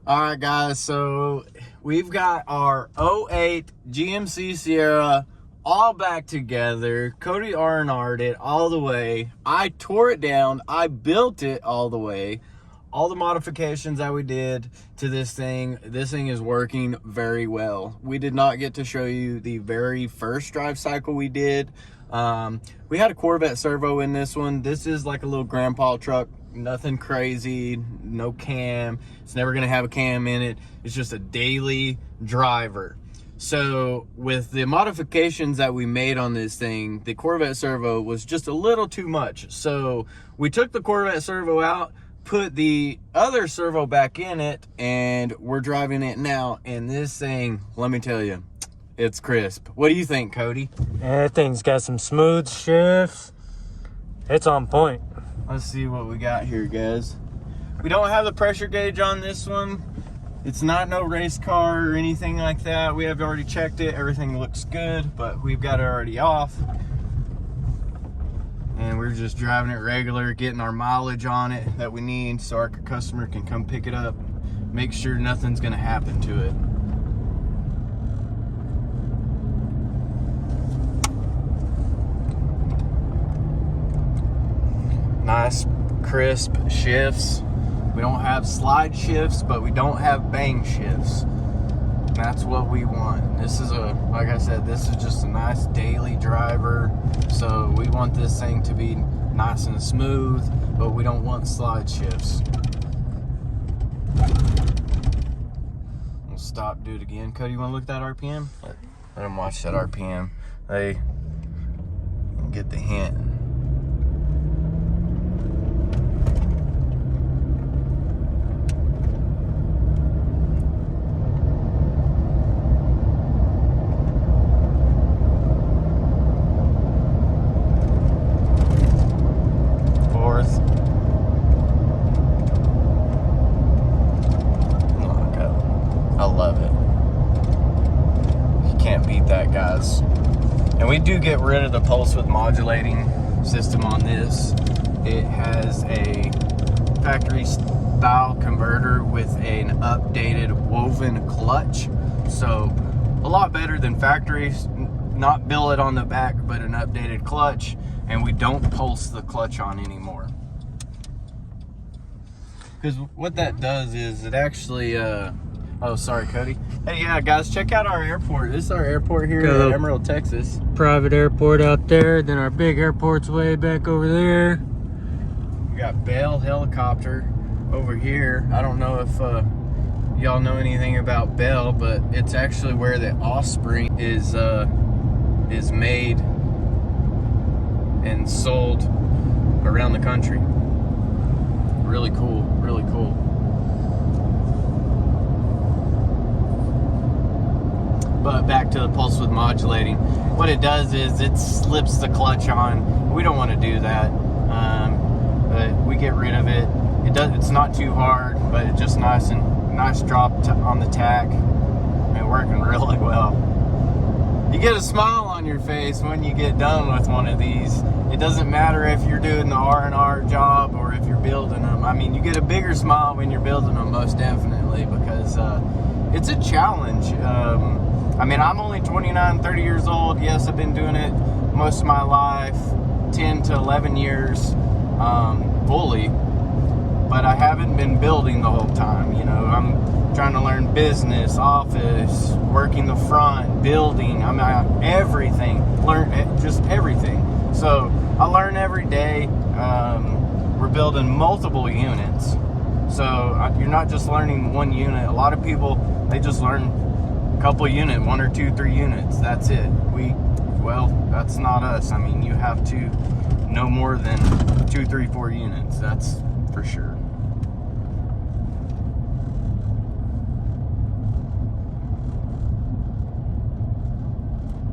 All right, guys, so we've got our '08 GMC Sierra all back together. Cody R&R'd it all the way. I tore it down. I built it all the way. All the modifications that we did to this thing is working very well. We did not get to show you the very first drive cycle we did. We had a Corvette servo in this one. This is like a little grandpa truck. Nothing crazy, no cam. It's never gonna have a cam in it. It's just a daily driver. So with the modifications that we made on this thing, the Corvette servo was just a little too much. So we took the Corvette servo out, put the other servo back in it, and we're driving it now. And this thing, let me tell you, it's crisp. What do you think, Cody? That thing's got some smooth shifts. It's on point. Let's see what we got here, guys. We don't have the pressure gauge on this one. It's not no race car or anything like that. We have already checked it. Everything looks good, but we've got it already off. And we're just driving it regular, getting our mileage on it that we need so our customer can come pick it up. Make sure nothing's gonna happen to it. Nice crisp shifts. We don't have slide shifts, but we don't have bang shifts. And that's what we want. This is like I said, this is just a nice daily driver. So we want this thing to be nice and smooth, but we don't want slide shifts. We'll stop, do it again. Cody, you wanna look at that RPM? Let them watch that RPM. They get the hint. Guys, and we do get rid of the pulse width modulating system on this. It has a factory style converter with an updated woven clutch, so a lot better than factories. Not billet on the back, but an updated clutch, and we don't pulse the clutch on anymore, because what that does is it actually oh, sorry, Cody. Hey, yeah, guys, check out our airport. This is our airport here in Emerald, Texas. Private airport out there. Then our big airport's way back over there. We got Bell Helicopter over here. I don't know if y'all know anything about Bell, but it's actually where the Osprey is made and sold around the country. Really cool, really cool. But back to the pulse width modulating. What it does is it slips the clutch on. We don't want to do that. But we get rid of it. It's not too hard, but it's just nice drop on the tack. And working really well. You get a smile on your face when you get done with one of these. It doesn't matter if you're doing the R&R job or if you're building them. I mean, you get a bigger smile when you're building them, most definitely, because it's a challenge. I mean, I'm only 29, 30 years old. Yes, I've been doing it most of my life, 10 to 11 years fully, but I haven't been building the whole time. You know, I'm trying to learn business, office, working the front, building. I mean, everything, just everything. So I learn every day. We're building multiple units. So you're not just learning one unit. A lot of people, they just learn couple unit, 1 or 2, 3 units. That's it. Well, that's not us. I mean, you have to know more than 2, 3, 4 units. That's for sure.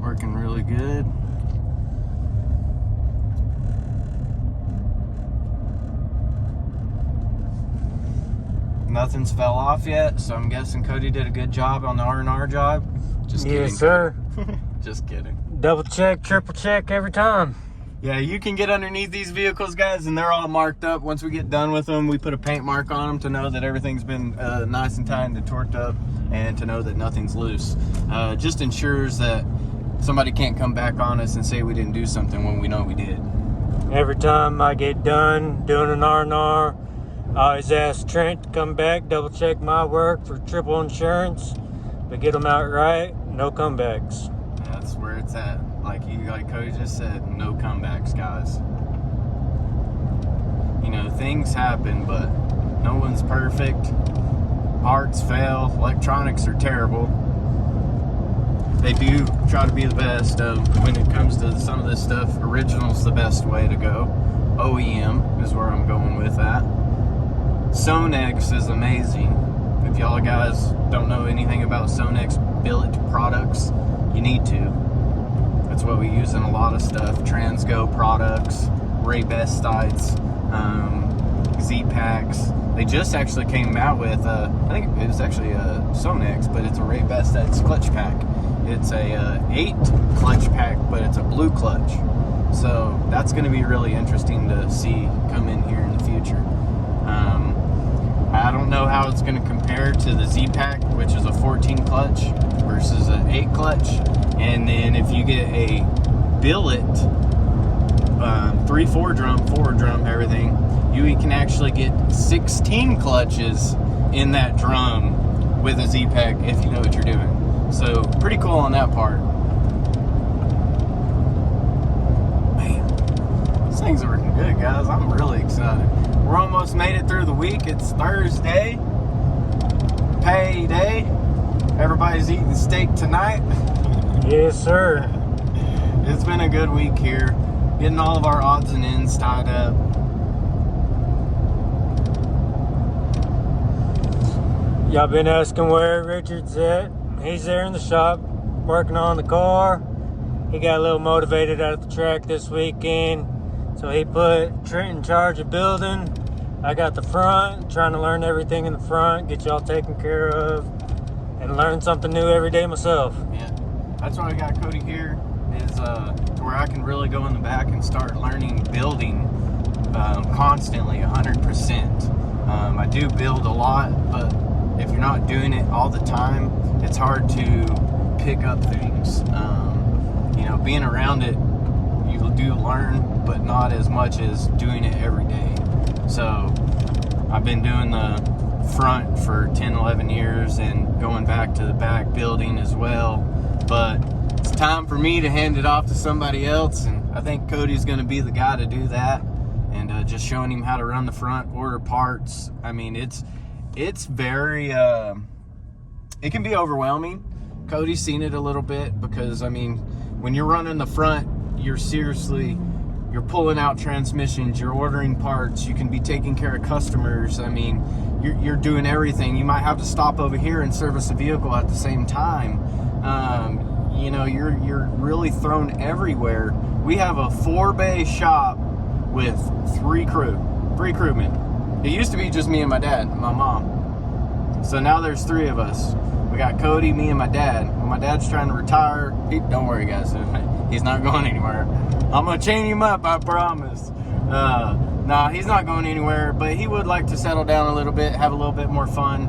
Working really good. Nothing's fell off yet, so I'm guessing Cody did a good job on the R&R job. Just kidding. Yes, sir. Just kidding. Double check, triple check every time. Yeah, you can get underneath these vehicles, guys, and they're all marked up. Once we get done with them, we put a paint mark on them to know that everything's been nice and tightened and torqued up, and to know that nothing's loose. Just ensures that somebody can't come back on us and say we didn't do something when we know we did. Every time I get done doing an R&R, I always ask Trent to come back, double check my work for triple insurance. But get them out right, no comebacks. That's where it's at. Like Cody just said, no comebacks, guys. You know, things happen, but no one's perfect. Parts fail. Electronics are terrible. They do try to be the best. When it comes to some of this stuff, original's the best way to go. OEM is where I'm going with that. Sonex is amazing. If y'all guys don't know anything about Sonex billet products, you need to. That's what we use in a lot of stuff. Transgo products, Ray Best sites, Z-Packs. They just actually came out with, I think it was actually a Sonex, but it's a Ray Best sites clutch pack. It's a 8 clutch pack, but it's a blue clutch. So that's going to be really interesting to see come in here in the future. I don't know how it's going to compare to the Z-Pack, which is a 14 clutch versus an 8 clutch. And then if you get a billet, 3/4 drum, 4 drum, everything, you can actually get 16 clutches in that drum with a Z-Pack if you know what you're doing. So pretty cool on that part. Man, these things are working good, guys. I'm really excited. We're almost made it through the week. It's Thursday. Payday. Everybody's eating steak tonight. Yes, sir. It's been a good week here. Getting all of our odds and ends tied up. Y'all been asking where Richard's at. He's there in the shop working on the car. He got a little motivated at the track this weekend, so he put Trent in charge of building. I got the front, trying to learn everything in the front, get y'all taken care of, and learn something new every day myself. Yeah, that's why I got Cody here, is to where I can really go in the back and start learning building constantly, 100%. I do build a lot, but if you're not doing it all the time, it's hard to pick up things. You know, being around it, you do learn, but not as much as doing it every day. So I've been doing the front for 10, 11 years and going back to the back building as well. But it's time for me to hand it off to somebody else, and I think Cody's going to be the guy to do that, and just showing him how to run the front, order parts. I mean, it's very, it can be overwhelming. Cody's seen it a little bit because, I mean, when you're running the front, you're pulling out transmissions, you're ordering parts, you can be taking care of customers. I mean, you're doing everything. You might have to stop over here and service a vehicle at the same time. You know, you're really thrown everywhere. We have a 4-bay shop with 3 crewmen. It used to be just me and my dad and my mom. So now there's 3 of us. We got Cody, me, and my dad. When my dad's trying to retire, don't worry, guys. He's not going anywhere. I'm going to chain him up, I promise. Nah, he's not going anywhere, but he would like to settle down a little bit, have a little bit more fun.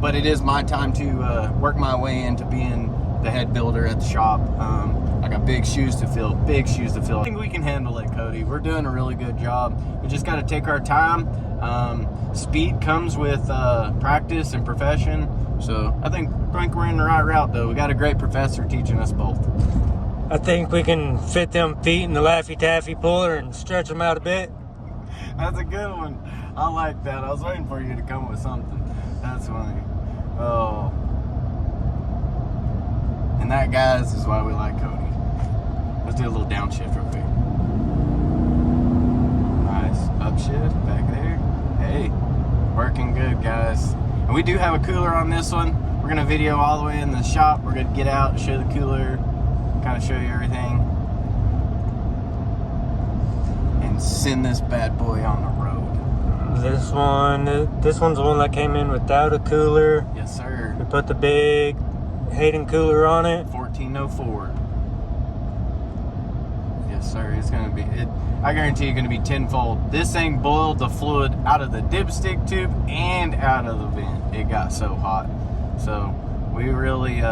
But it is my time to work my way into being the head builder at the shop. I got big shoes to fill. I think we can handle it, Cody. We're doing a really good job. We just got to take our time. Speed comes with practice and profession. So I think we're in the right route, though. We got a great professor teaching us both. I think we can fit them feet in the Laffy Taffy puller and stretch them out a bit. That's a good one. I like that. I was waiting for you to come with something. That's funny. Oh. And that, guys, is why we like Cody. Let's do a little downshift real quick. Nice. Upshift back there. Hey, working good, guys. And we do have a cooler on this one. We're going to video all the way in the shop. We're going to get out, show the cooler, kind of show you everything. And send this bad boy on the road. This one's the one that came in without a cooler. Yes, sir. We put the big Hayden cooler on it. 1404. Yes, sir. It's gonna be it. I guarantee you're gonna be tenfold. This thing boiled the fluid out of the dipstick tube and out of the vent. It got so hot. So we really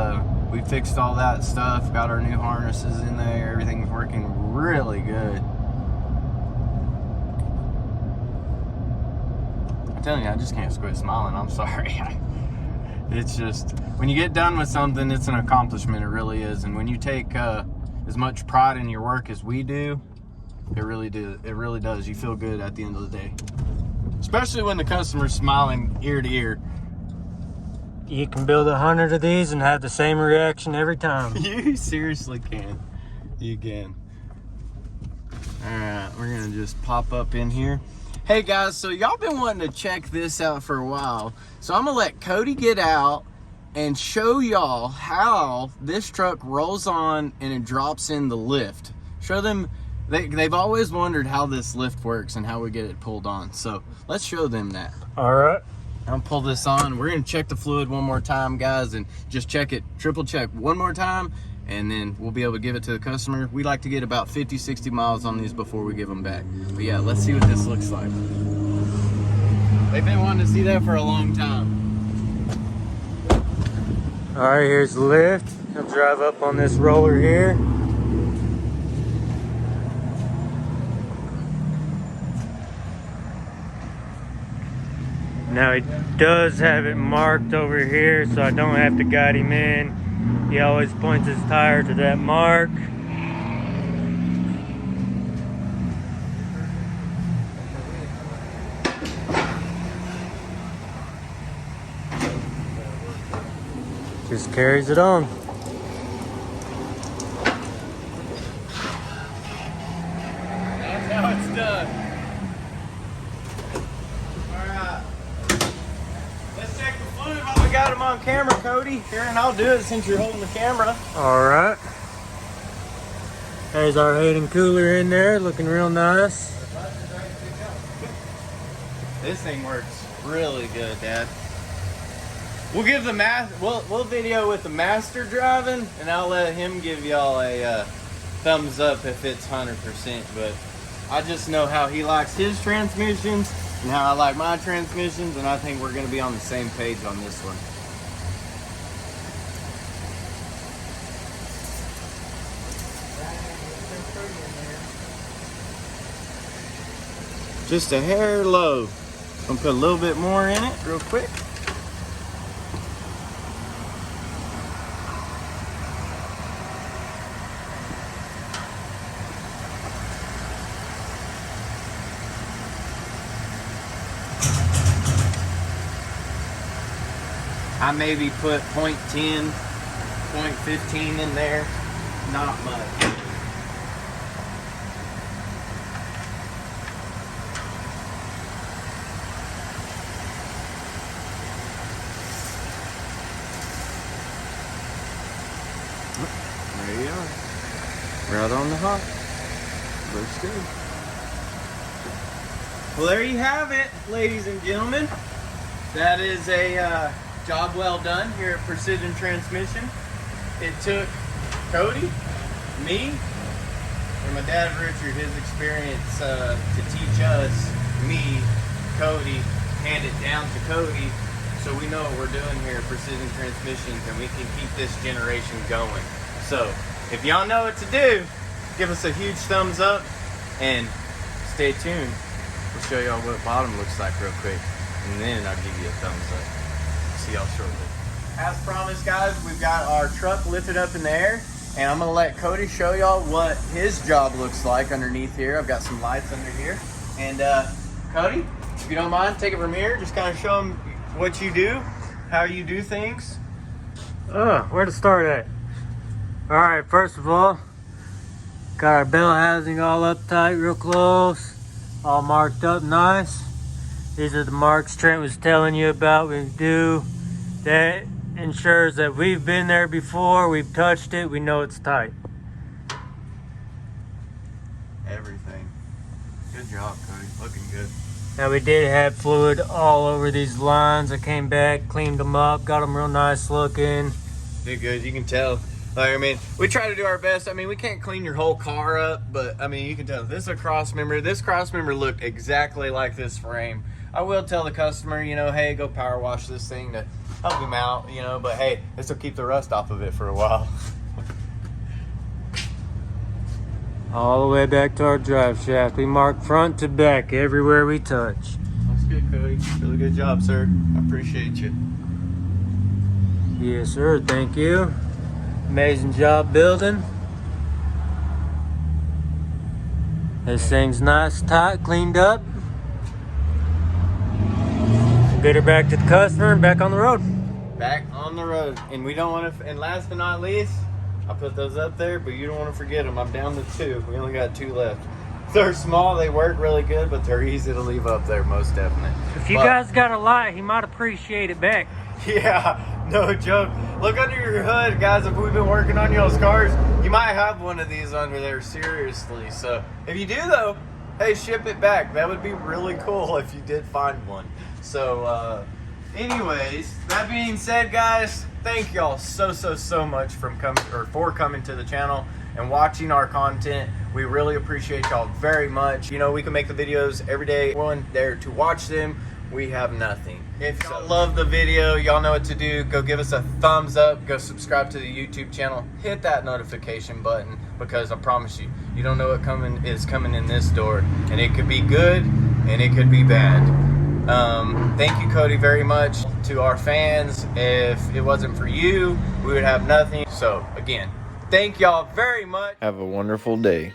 we fixed all that stuff. Got our new harnesses in there. Everything's working really good. I'm telling you, I just can't quit smiling. I'm sorry. It's just when you get done with something, it's an accomplishment. It really is. And when you take as much pride in your work as we do, it really does. You feel good at the end of the day, especially when the customer's smiling ear to ear. You can build 100 of these and have the same reaction every time. You seriously can. You can. All right, we're gonna just pop up in here. Hey guys, so y'all been wanting to check this out for a while, so I'm gonna let Cody get out and show y'all how this truck rolls on and it drops in the lift. Show them. They've always wondered how this lift works and how we get it pulled on. So let's show them that. All right. I'll pull this on. We're gonna check the fluid one more time, guys, and just check it, triple check one more time, and then we'll be able to give it to the customer. We like to get about 50, 60 miles on these before we give them back. But yeah, let's see what this looks like. They've been wanting to see that for a long time. All right, here's the lift. He'll drive up on this roller here. Now he does have it marked over here, so I don't have to guide him in. He always points his tire to that mark. Just carries it on. That's how it's done. We got him on camera, Cody. Here, and I'll do it since you're holding the camera. All right. There's our Hayden cooler in there, looking real nice. This thing works really good, Dad. We'll give the we'll video with the master driving, and I'll let him give y'all a thumbs up if it's 100%. But I just know how he likes his transmissions and how I like my transmissions, and I think we're going to be on the same page on this one. Just a hair low. I'm gonna put a little bit more in it real quick. I maybe put 0.10, 0.15 in there. Not much. There you are. Right on the hop. Looks good. Well, there you have it, ladies and gentlemen. That is a job well done here at Precision Transmission. It took Cody, me, and my dad Richard, his experience to teach us, me, Cody, hand it down to Cody, so we know what we're doing here at Precision Transmissions, and we can keep this generation going. So, if y'all know what to do, give us a huge thumbs up, and stay tuned. We'll show y'all what bottom looks like real quick, and then I'll give you a thumbs up. See y'all shortly. As promised, guys, we've got our truck lifted up in the air, and I'm gonna let Cody show y'all what his job looks like underneath here. I've got some lights under here, and Cody, if you don't mind, take it from here. Just kind of show them what you do, how you do things. Where to start at? All right, first of all, got our bell housing all up tight, real close, all marked up nice. These are the marks Trent was telling you about. We do that. Ensures that we've been there before, we've touched it, we know it's tight. Everything. Good job, Cody. Looking good. Now we did have fluid all over these lines. I came back, cleaned them up, got them real nice looking. Did good. You can tell Like, I mean, we try to do our best. I mean, we can't clean your whole car up, but I mean, you can tell this is a cross member. This cross member looked exactly like this frame. I will tell the customer, you know, hey, go power wash this thing to help him out, you know, but hey, this will keep the rust off of it for a while. All the way back to our drive shaft. We mark front to back everywhere we touch. That's good, Cody. Really good job, sir. I appreciate you. Yes, sir. Thank you. Amazing job building. This thing's nice, tight, cleaned up. Get her back to the customer and back on the road. Back on the road. And we don't want to, and last but not least, I put those up there, but you don't want to forget them. I'm down to 2. We only got 2 left. They're small, they work really good, but they're easy to leave up there, most definitely. If you guys got a light, he might appreciate it back. Yeah, no joke. Look under your hood, guys. If we've been working on y'all's cars, you might have one of these under there, seriously. So if you do, though, hey, ship it back. That would be really cool if you did find one. So, anyways, that being said, guys, thank y'all so much for coming to the channel and watching our content. We really appreciate y'all very much. You know, we can make the videos every day. Everyone there to watch them. We have nothing. If y'all love the video, y'all know what to do. Go give us a thumbs up. Go subscribe to the YouTube channel. Hit that notification button, because I promise you, you don't know what is coming in this door, and it could be good and it could be bad. Thank you, Cody, very much. To our fans, if it wasn't for you, we would have nothing. So again, thank y'all very much. Have a wonderful day.